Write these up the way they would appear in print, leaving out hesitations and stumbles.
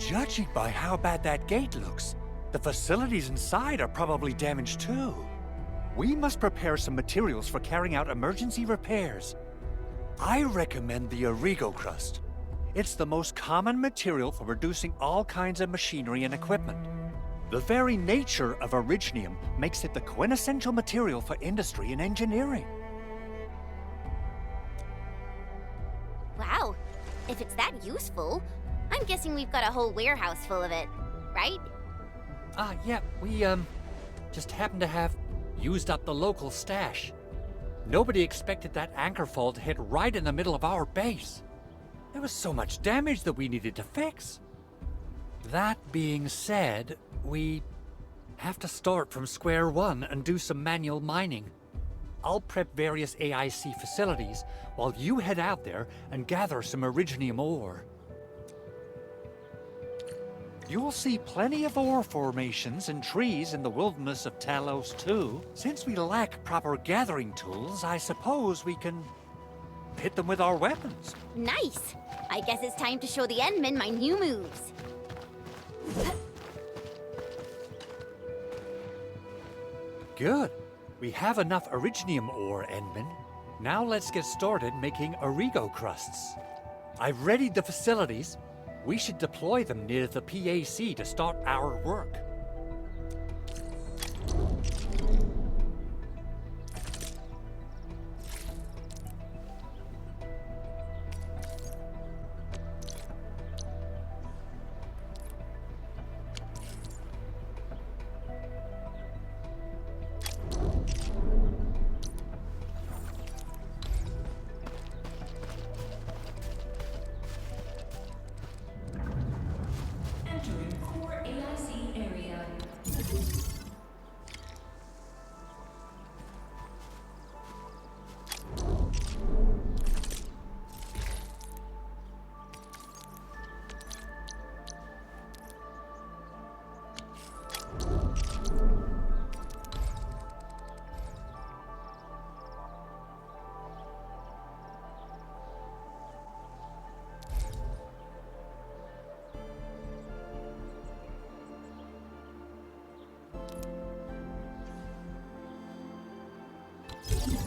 Judging by how bad that gate looks, the facilities inside are probably damaged too. We must prepare some materials for carrying out emergency repairs. I recommend the Origo crust. It's the most common material for producing all kinds of machinery and equipment. The very nature of originium makes it the quintessential material for industry and engineering. Wow, if it's that useful, I'm guessing we've got a whole warehouse full of it, right? Yeah, we, just happen to have used up the local stash. Nobody expected that anchor fall to hit right in the middle of our base. There was so much damage that we needed to fix. That being said, we have to start from square one and do some manual mining. I'll prep various AIC facilities while you head out there and gather some originium ore. You'll see plenty of ore formations and trees in the wilderness of Talos too. Since we lack proper gathering tools, I suppose we can hit them with our weapons. Nice! I guess it's time to show the Endmen my new moves. Good. We have enough originium ore, Endman. Now let's get started making Origo crusts. I've readied the facilities. We should deploy them near the PAC to start our work.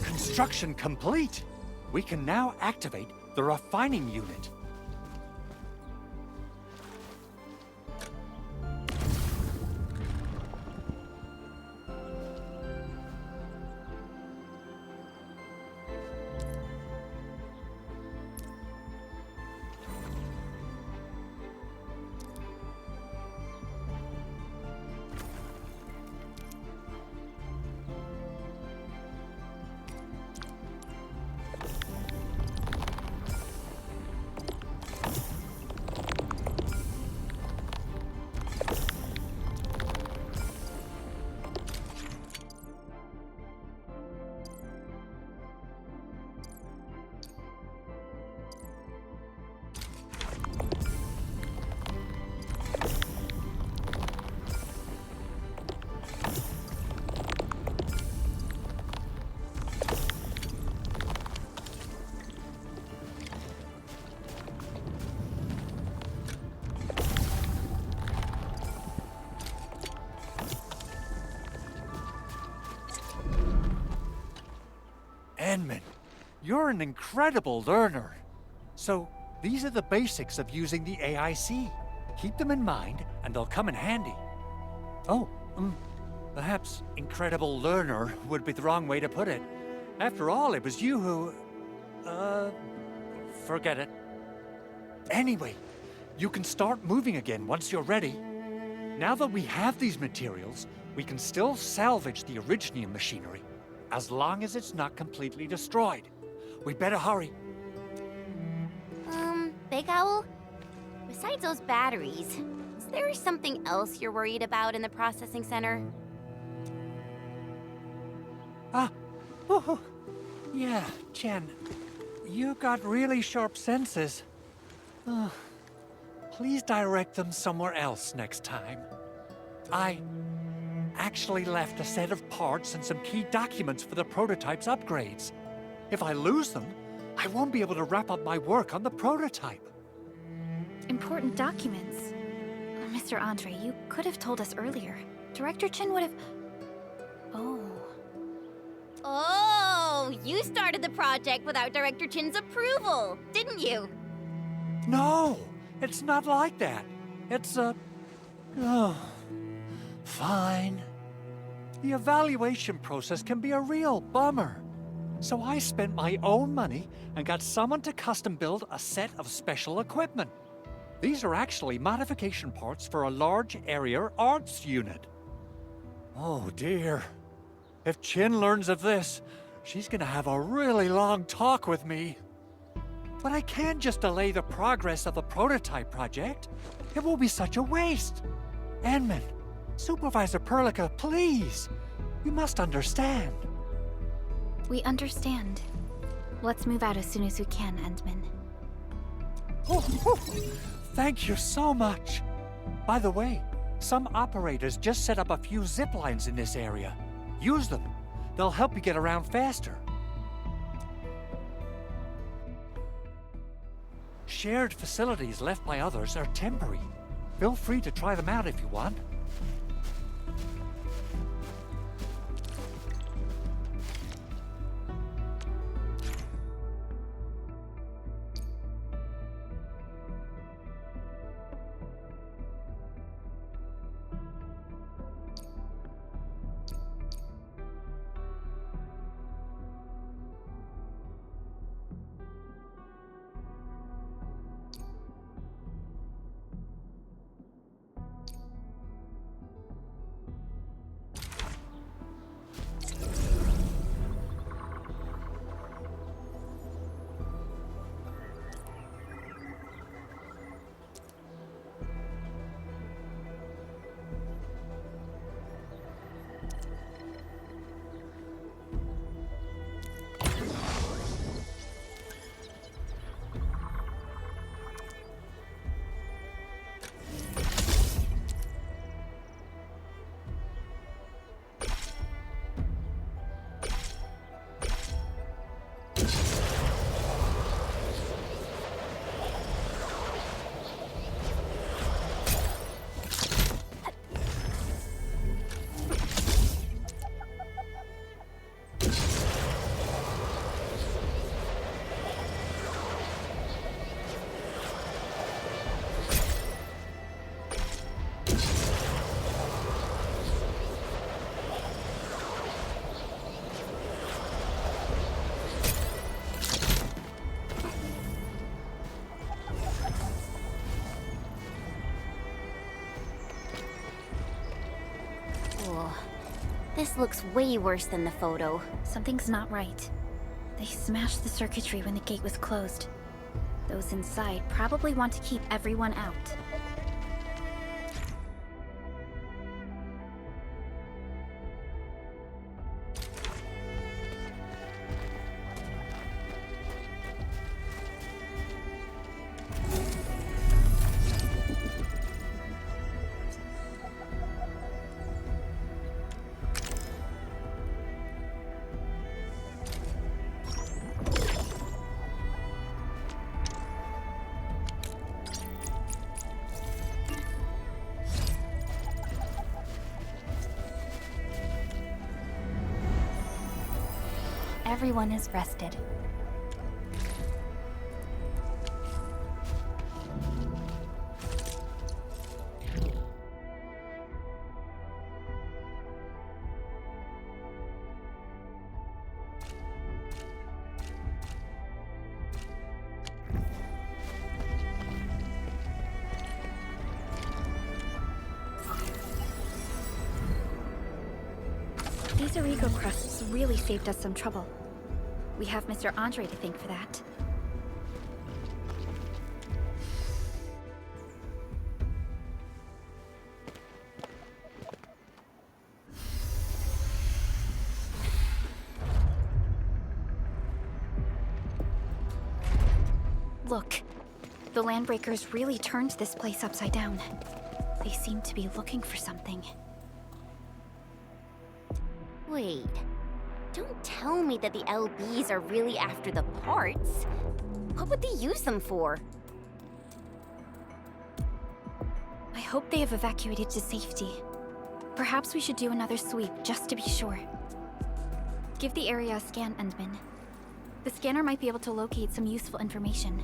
Construction complete! We can now activate the refining unit. Enman, you're an incredible learner. So, these are the basics of using the AIC. Keep them in mind, and they'll come in handy. Oh, perhaps incredible learner would be the wrong way to put it. After all, it was you who... forget it. Anyway, you can start moving again once you're ready. Now that we have these materials, we can still salvage the originium machinery, as long as it's not completely destroyed. We'd better hurry. Big Owl? Besides those batteries, is there something else you're worried about in the processing center? Yeah, Jen. You got really sharp senses. Please direct them somewhere else next time. I actually left a set of parts and some key documents for the prototype's upgrades. If I lose them, I won't be able to wrap up my work on the prototype. Important documents. Mr. Andre, you could have told us earlier. Director Chin would have... Oh. Oh, you started the project without Director Chin's approval, didn't you? No, it's not like that. It's oh, fine. The evaluation process can be a real bummer. So I spent my own money and got someone to custom build a set of special equipment. These are actually modification parts for a large area arts unit. Oh dear. If Chin learns of this, she's gonna have a really long talk with me. But I can't just delay the progress of the prototype project. It will be such a waste. Enman, Supervisor Perlica, please. You must understand. We understand. Let's move out as soon as we can, Endman. Oh, thank you so much. By the way, some operators just set up a few zip lines in this area. Use them. They'll help you get around faster. Shared facilities left by others are temporary. Feel free to try them out if you want. This looks way worse than the photo. Something's not right. They smashed the circuitry when the gate was closed. Those inside probably want to keep everyone out. Everyone is rested. These Origo crusts really saved us some trouble. We have Mr. Andre to thank for that. Look, the Landbreakers really turned this place upside down. They seem to be looking for something. Wait. Don't tell me that the LBs are really after the parts. What would they use them for? I hope they have evacuated to safety. Perhaps we should do another sweep, just to be sure. Give the area a scan, Endman. The scanner might be able to locate some useful information.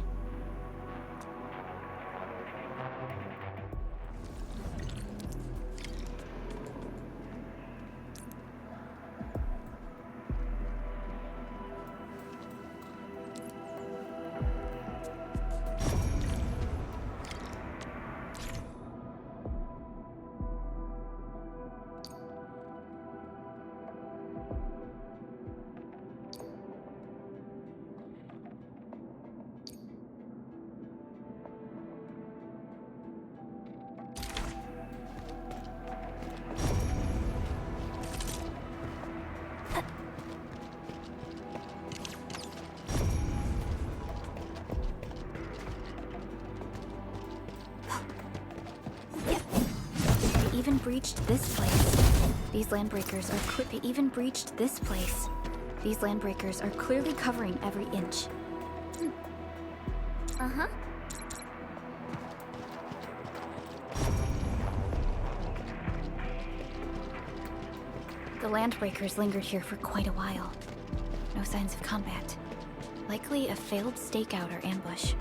Even breached this place. These landbreakers are even breached this place. These landbreakers are clearly covering every inch. Uh-huh. The landbreakers lingered here for quite a while. No signs of combat. Likely a failed stakeout or ambush.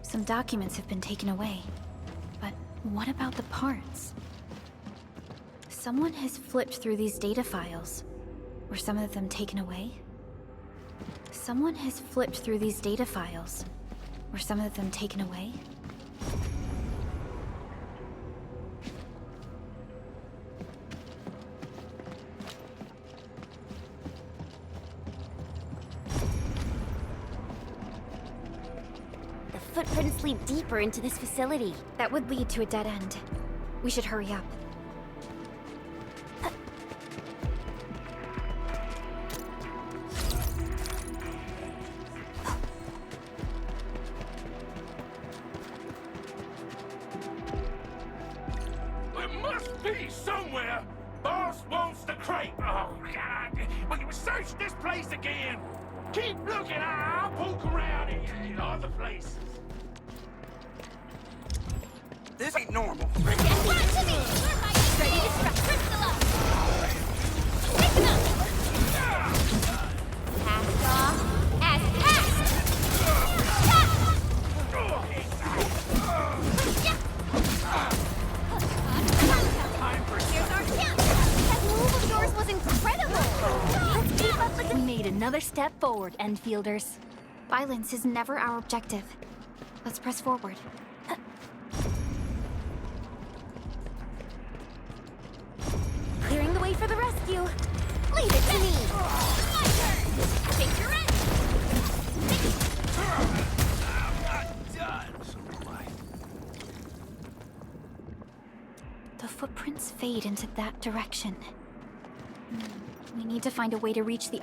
Some documents have been taken away. But what about the parts? Someone has flipped through these data files. Were some of them taken away? Someone has flipped through these data files. Were some of them taken away? Footprints lead deeper into this facility. That would lead to a dead end. We should hurry up. There must be somewhere! Boss wants the crate! Oh, God! We can search this place again! Keep looking! I'll poke around in other places. This ain't normal. Run to me! Ready to strike. Priscilla! Pick him up! Passed off as passed! Here's our chance! That move of yours was incredible! Let's keep up with the... We made another step forward, Endfielders. Violence is never our objective. Let's press forward. Clearing the way for the rescue. Leave it to me. My turn. Take your end. The footprints fade into that direction. We need to find a way to reach the...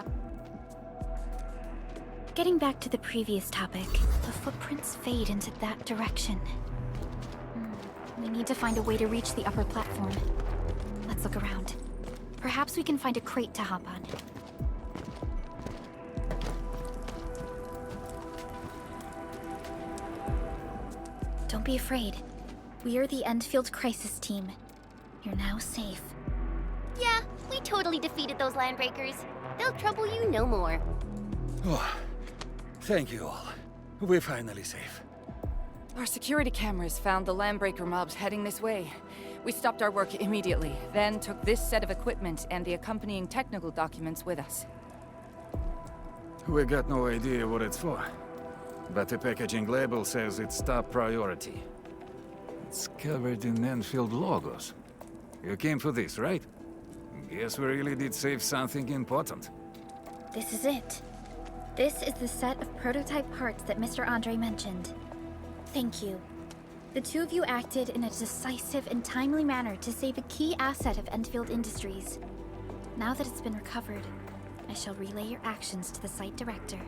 Getting back to the previous topic, the footprints fade into that direction. We need to find a way to reach the upper platform. Let's look around. Perhaps we can find a crate to hop on. Don't be afraid. We are the Endfield crisis team. You're now safe. Yeah, we totally defeated those landbreakers. They'll trouble you no more. Oh, thank you all. We're finally safe. Our security cameras found the landbreaker mobs heading this way. We stopped our work immediately, then took this set of equipment and the accompanying technical documents with us. We got no idea what it's for, but the packaging label says it's top priority. It's covered in Endfield logos. You came for this, right? Guess we really did save something important. This is it. This is the set of prototype parts that Mr. Andre mentioned. Thank you. The two of you acted in a decisive and timely manner to save a key asset of Endfield Industries. Now that it's been recovered, I shall relay your actions to the site director.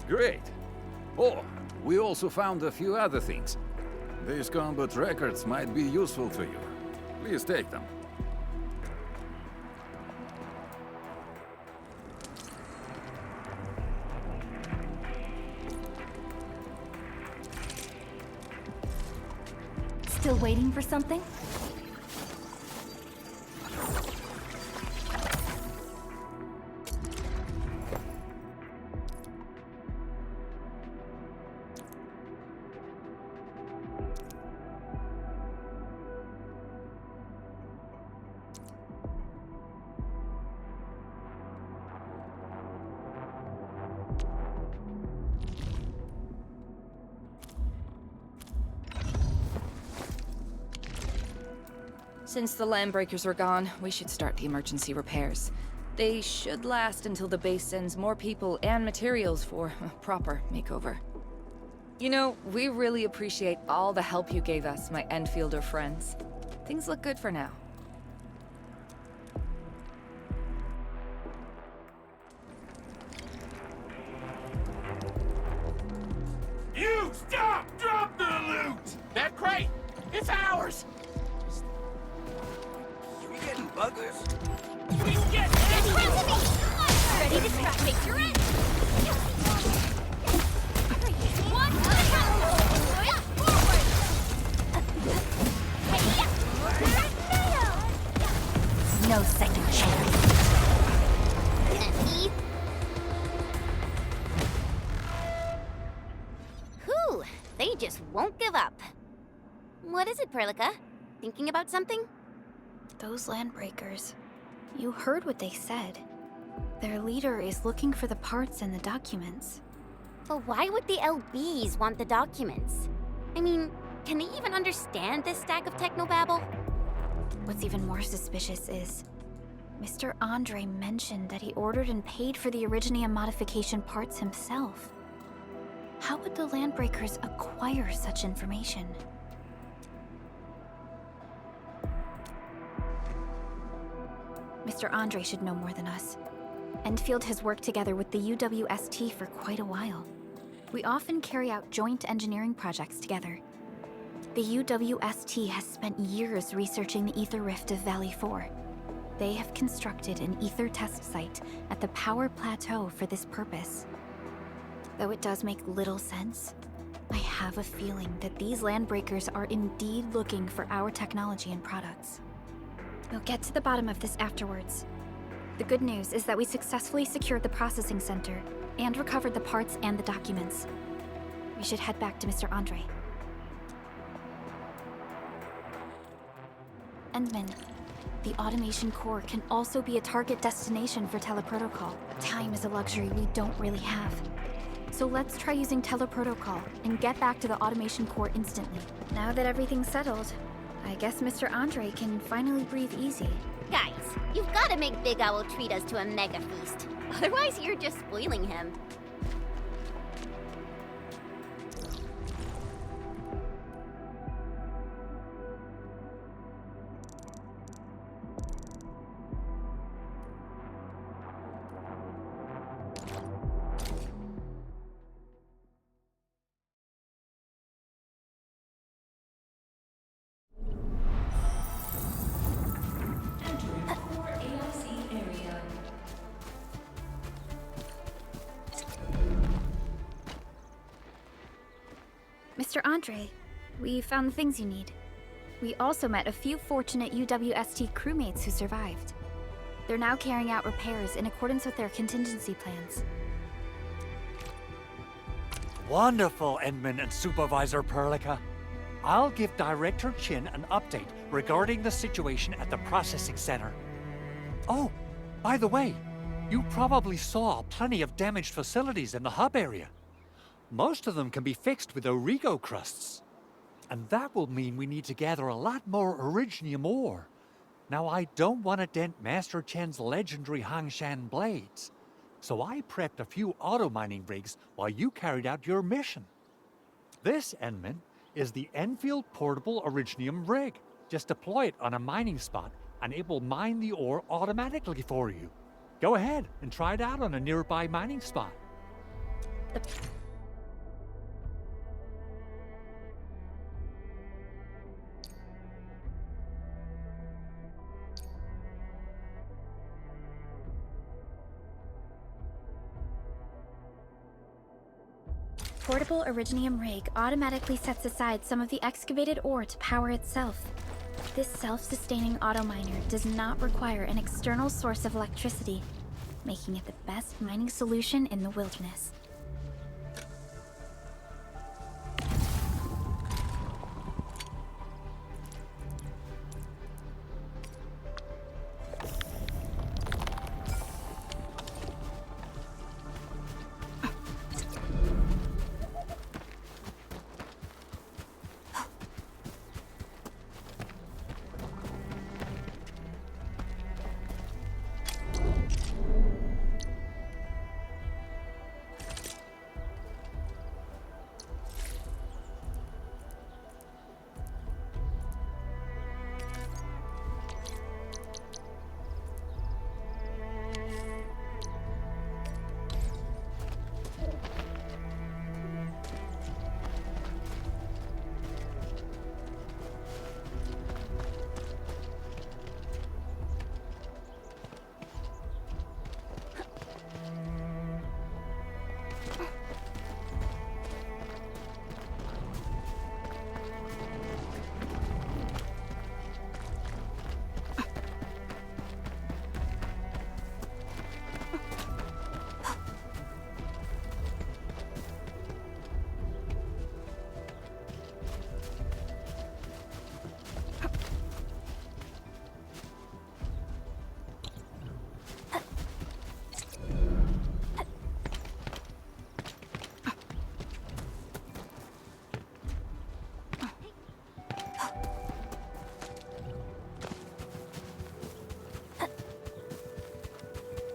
Great. Oh, we also found a few other things. These combat records might be useful to you. Please take them. Still waiting for something? Since the landbreakers are gone, we should start the emergency repairs. They should last until the base sends more people and materials for a proper makeover. You know, we really appreciate all the help you gave us, my Endfielder friends. Things look good for now. You stop! Drop the loot! That crate! It's ours! We getting buggers? We get Ready to scrap take your end! One, No second chance. Whew, they just won't give up. What is it, Perlica? Thinking about something? Those landbreakers. You heard what they said. Their leader is looking for the parts and the documents. But why would the LBs want the documents? I mean, can they even understand this stack of technobabble? What's even more suspicious is... Mr. Andre mentioned that he ordered and paid for the Originium modification parts himself. How would the landbreakers acquire such information? Mr. Andre should know more than us. Endfield has worked together with the UWST for quite a while. We often carry out joint engineering projects together. The UWST has spent years researching the ether rift of Valley 4. They have constructed an ether test site at the Power Plateau for this purpose. Though it does make little sense, I have a feeling that these landbreakers are indeed looking for our technology and products. We'll get to the bottom of this afterwards. The good news is that we successfully secured the processing center and recovered the parts and the documents. We should head back to Mr. Andre. Endman, the automation core can also be a target destination for teleprotocol. Time is a luxury we don't really have. So let's try using teleprotocol and get back to the automation core instantly. Now that everything's settled, I guess Mr. Andre can finally breathe easy. Guys, you've got to make Big Owl treat us to a mega feast. Otherwise, you're just spoiling him. Mr. Andre, we found the things you need. We also met a few fortunate UWST crewmates who survived. They're now carrying out repairs in accordance with their contingency plans. Wonderful, Edmund and Supervisor Perlica. I'll give Director Chin an update regarding the situation at the processing center. Oh, by the way, you probably saw plenty of damaged facilities in the hub area. Most of them can be fixed with Origo crusts. And that will mean we need to gather a lot more Originium ore. Now, I don't want to dent Master Chen's legendary Hangshan blades, so I prepped a few auto-mining rigs while you carried out your mission. This, Enman, is the Endfield Portable Originium rig. Just deploy it on a mining spot, and it will mine the ore automatically for you. Go ahead and try it out on a nearby mining spot. Portable Originium rig automatically sets aside some of the excavated ore to power itself. This self-sustaining auto-miner does not require an external source of electricity, making it the best mining solution in the wilderness.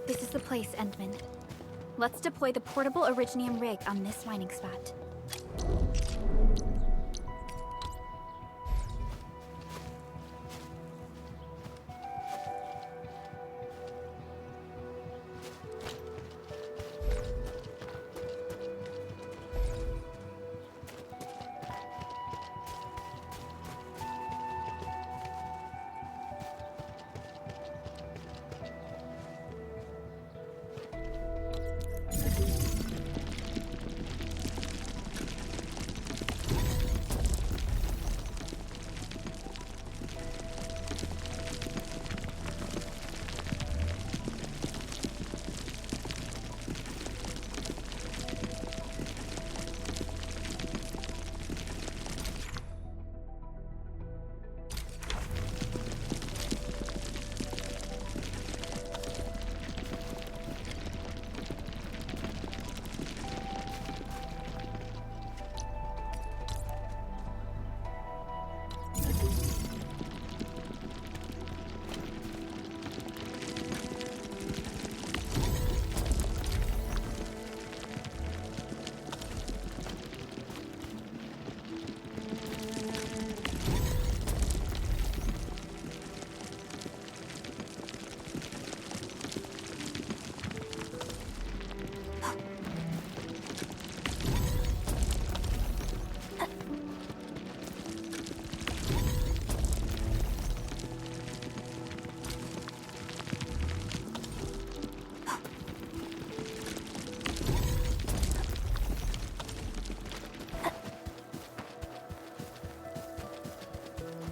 This is the place, Endman. Let's deploy the portable Originium rig on this mining spot.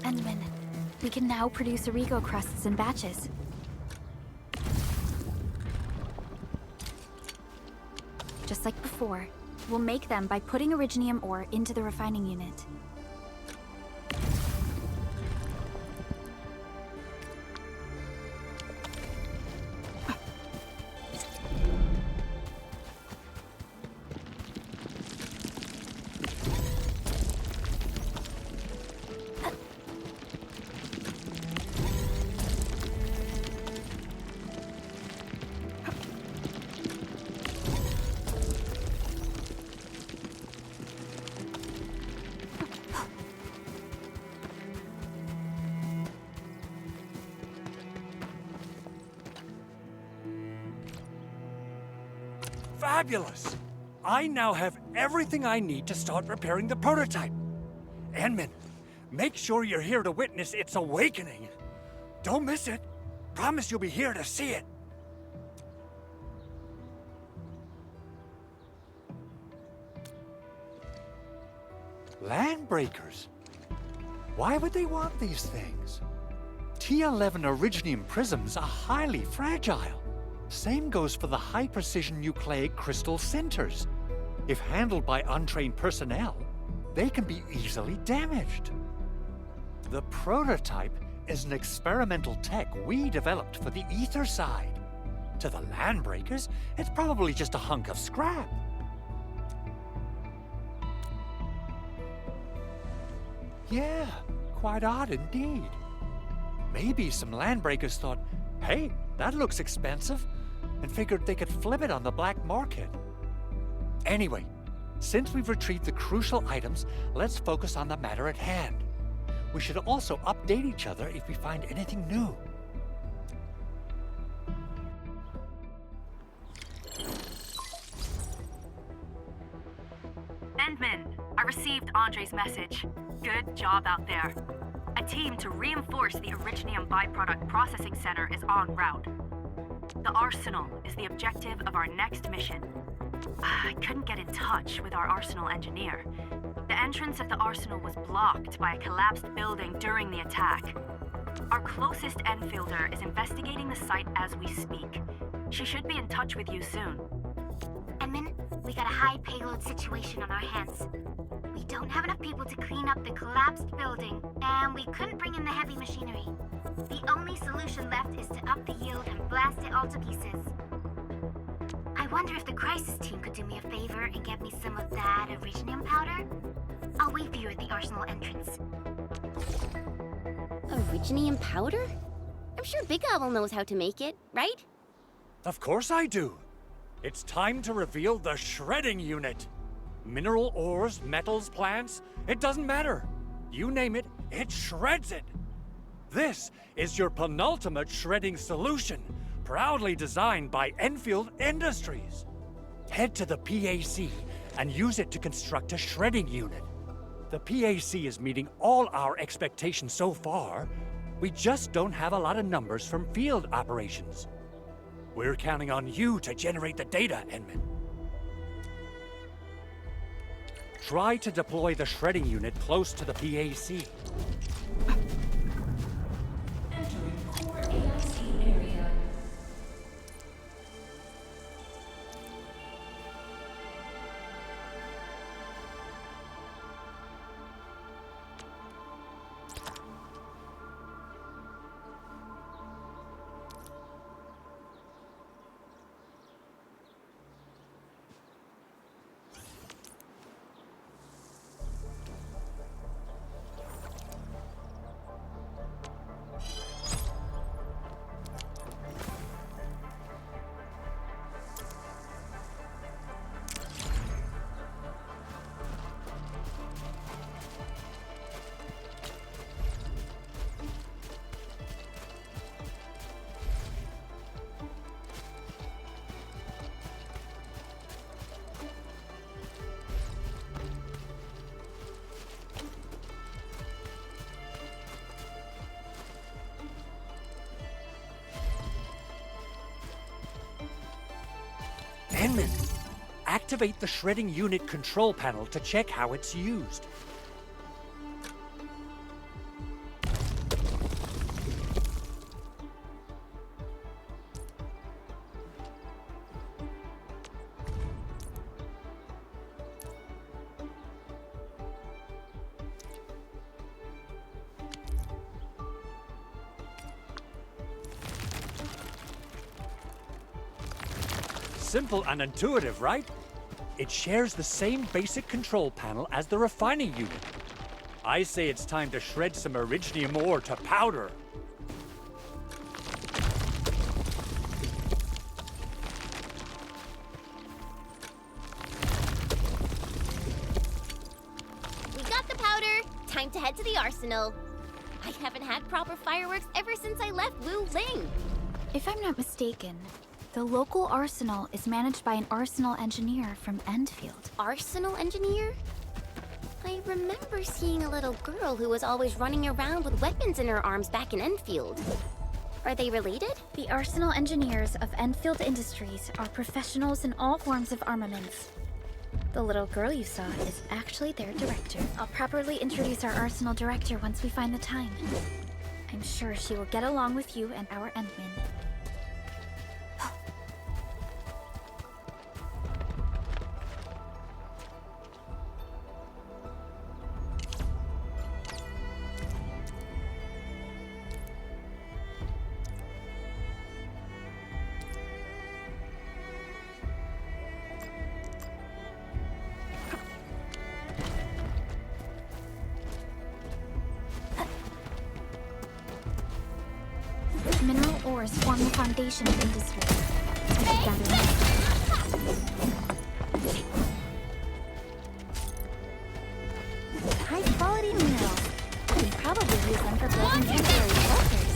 Endman, we can now produce Origo crusts in batches. Just like before, we'll make them by putting Originium ore into the refining unit. Fabulous! I now have everything I need to start repairing the prototype. Endman, make sure you're here to witness its awakening. Don't miss it. Promise you'll be here to see it. Landbreakers? Why would they want these things? T11 Originium prisms are highly fragile. Same goes for the high-precision nucleic crystal centers. If handled by untrained personnel, they can be easily damaged. The prototype is an experimental tech we developed for the ether side. To the Landbreakers, it's probably just a hunk of scrap. Yeah, quite odd indeed. Maybe some Landbreakers thought, hey, that looks expensive, and figured they could flip it on the black market. Anyway, since we've retrieved the crucial items, let's focus on the matter at hand. We should also update each other if we find anything new. Endman, I received Andre's message. Good job out there. A team to reinforce the Originium byproduct processing center is en route. The Arsenal is the objective of our next mission. I couldn't get in touch with our Arsenal engineer. The entrance of the Arsenal was blocked by a collapsed building during the attack. Our closest Enfielder is investigating the site as we speak. She should be in touch with you soon. Edmund, we got a high payload situation on our hands. We don't have enough people to clean up the collapsed building, and we couldn't bring in the heavy machinery. The only solution left is to up the yield and blast it all to pieces. I wonder if the crisis team could do me a favor and get me some of that Originium powder? I'll wait for you at the Arsenal entrance. Originium powder? I'm sure Big Owl knows how to make it, right? Of course I do. It's time to reveal the shredding unit. Mineral ores, metals, plants, it doesn't matter. You name it, it shreds it. This is your penultimate shredding solution, proudly designed by Endfield Industries. Head to the PAC and use it to construct a shredding unit. The PAC is meeting all our expectations so far. We just don't have a lot of numbers from field operations. We're counting on you to generate the data, Endman. Try to deploy the shredding unit close to the PAC. Endman, activate the shredding unit control panel to check how it's used. simple and intuitive, right? It shares the same basic control panel as the refining unit. I say it's time to shred some Originium ore to powder. We got the powder. Time to head to the arsenal. I haven't had proper fireworks ever since I left Wu Ling. If I'm not mistaken, the local arsenal is managed by an arsenal engineer from Endfield. Arsenal engineer? I remember seeing a little girl who was always running around with weapons in her arms back in Enfield. Are they related? The arsenal engineers of Endfield Industries are professionals in all forms of armaments. The little girl you saw is actually their director. I'll properly introduce our arsenal director once we find the time. I'm sure she will get along with you and our Endmin. Mineral ores form the foundation of industry. I should gather more. High-quality minerals. We can probably use them for building temporary shelters.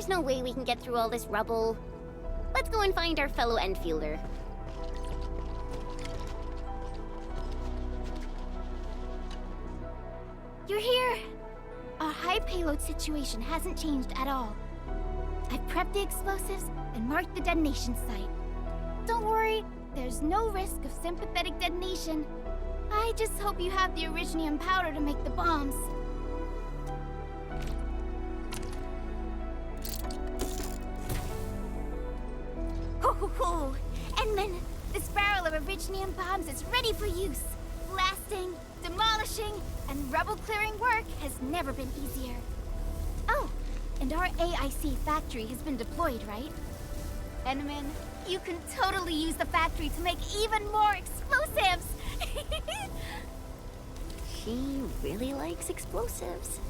There's no way we can get through all this rubble. Let's go and find our fellow Endfielder. You're here! Our high payload situation hasn't changed at all. I've prepped the explosives and marked the detonation site. Don't worry, there's no risk of sympathetic detonation. I just hope you have the Originium powder to make the bombs. Ho ho ho! Endman, this barrel of Originium bombs is ready for use. Blasting, demolishing, and rubble-clearing work has never been easier. Oh, and our AIC factory has been deployed, right? Endman, you can totally use the factory to make even more explosives! She really likes explosives.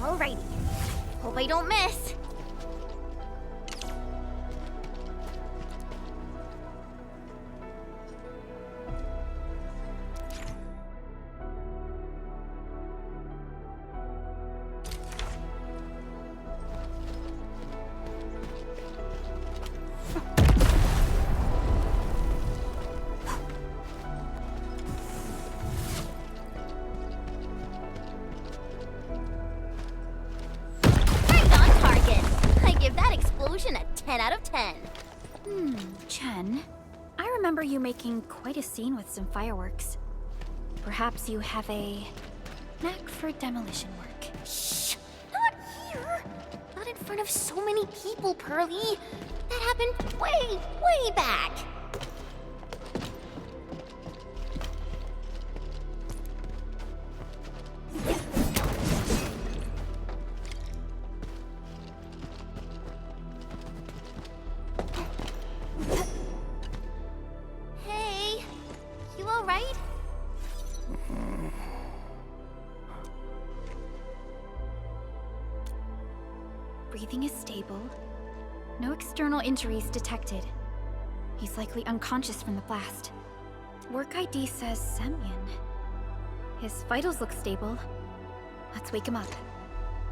Alrighty. Hope I don't miss. A 10 out of 10. Chen. I remember you making quite a scene with some fireworks. Perhaps you have a knack for demolition work. Shh! Not here! Not in front of so many people, Pearly. That happened way, way back. Breathing is stable. No external injuries detected. He's likely unconscious from the blast. Work ID says Semyon. His vitals look stable. Let's wake him up.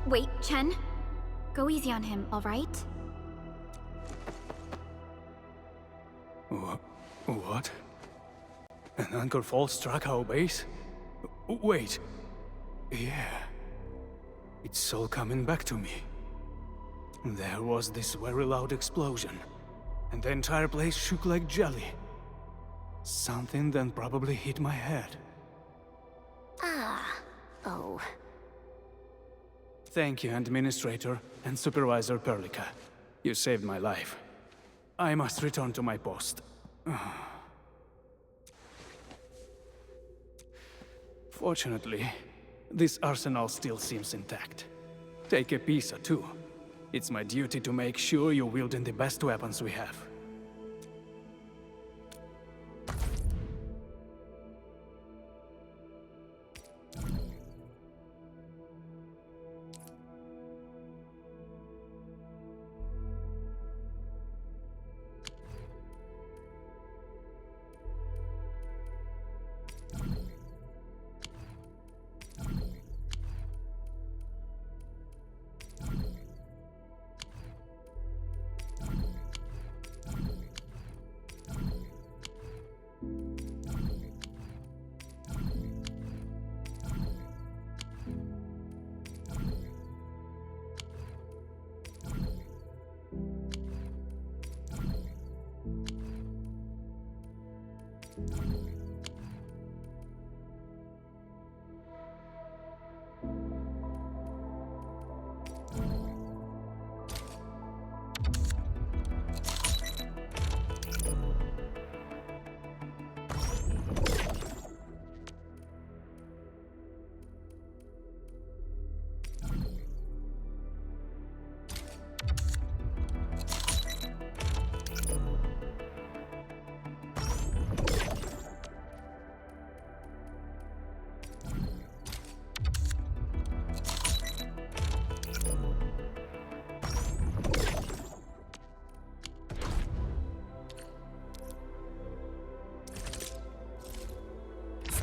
Wait, Chen. Go easy on him, all right? What? An anchor fault struck our base? Wait. Yeah. It's all coming back to me. There was this very loud explosion, and the entire place shook like jelly. Something then probably hit my head. Oh. Thank you, Administrator and Supervisor Perlica. You saved my life. I must return to my post. Fortunately, this arsenal still seems intact. Take a piece or two. It's my duty to make sure you're wielding the best weapons we have.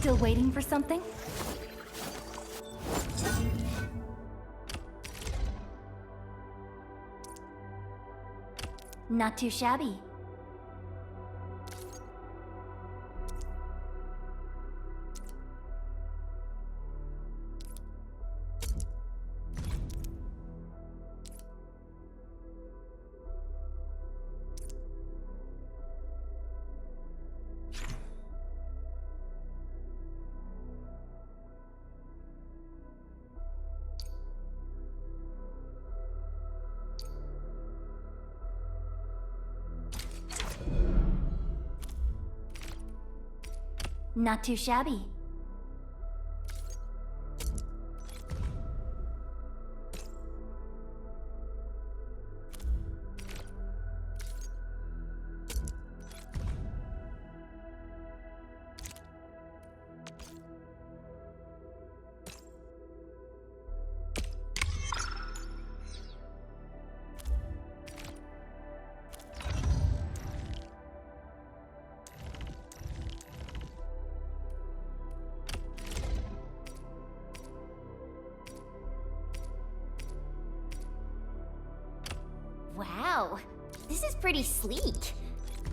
Still waiting for something? Not too shabby. Not too shabby. Wow, this is pretty sleek.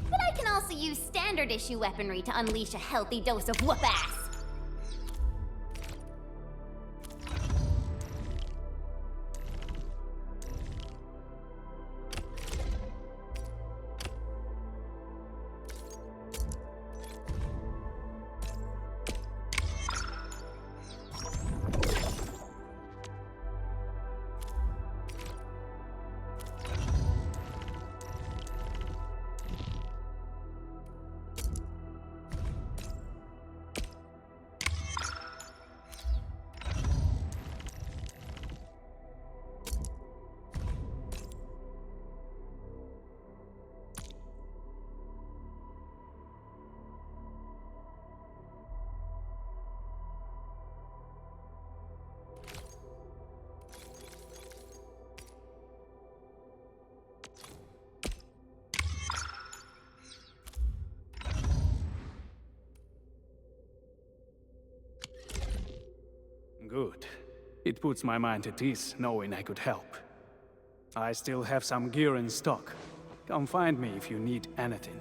But I can also use standard issue weaponry to unleash a healthy dose of whoop-ass. Good. It puts my mind at ease knowing I could help. I still have some gear in stock. Come find me if you need anything.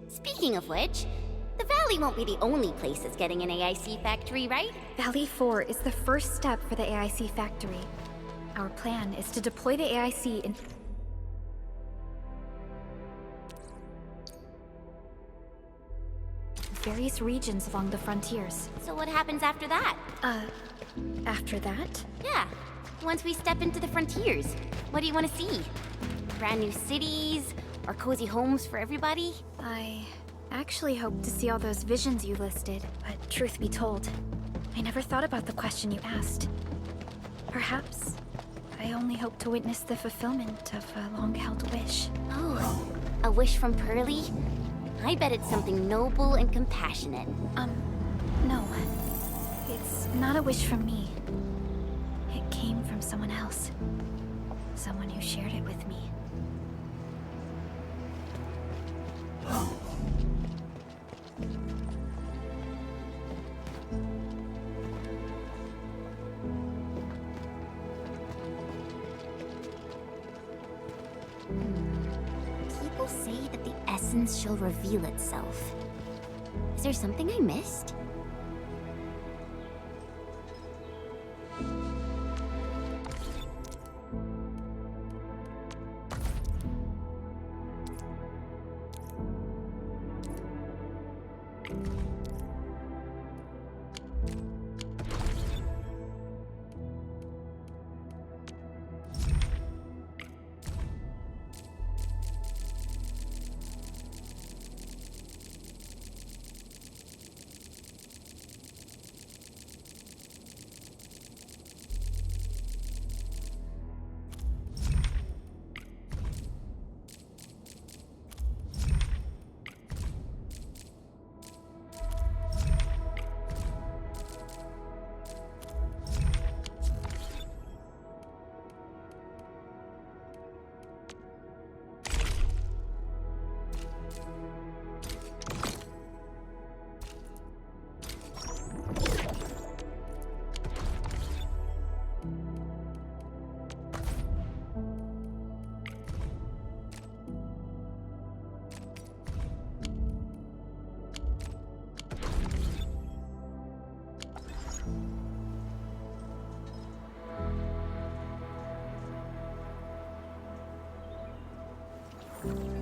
Speaking of which, the Valley won't be the only place that's getting an AIC factory, right? Valley 4 is the first step for the AIC factory. Our plan is to deploy the AIC in various regions along the frontiers. So what happens after that? After that? Yeah, once we step into the frontiers, what do you want to see? Brand new cities? Or cozy homes for everybody? I actually hoped to see all those visions you listed, but truth be told, I never thought about the question you asked. Perhaps I only hope to witness the fulfillment of a long-held wish. Oh, a wish from Pearly? I bet it's something noble and compassionate. No. It's not a wish from me. It came from someone else. Someone who shared it with me. People say that the essence shall reveal itself. Is there something I missed? Endfield.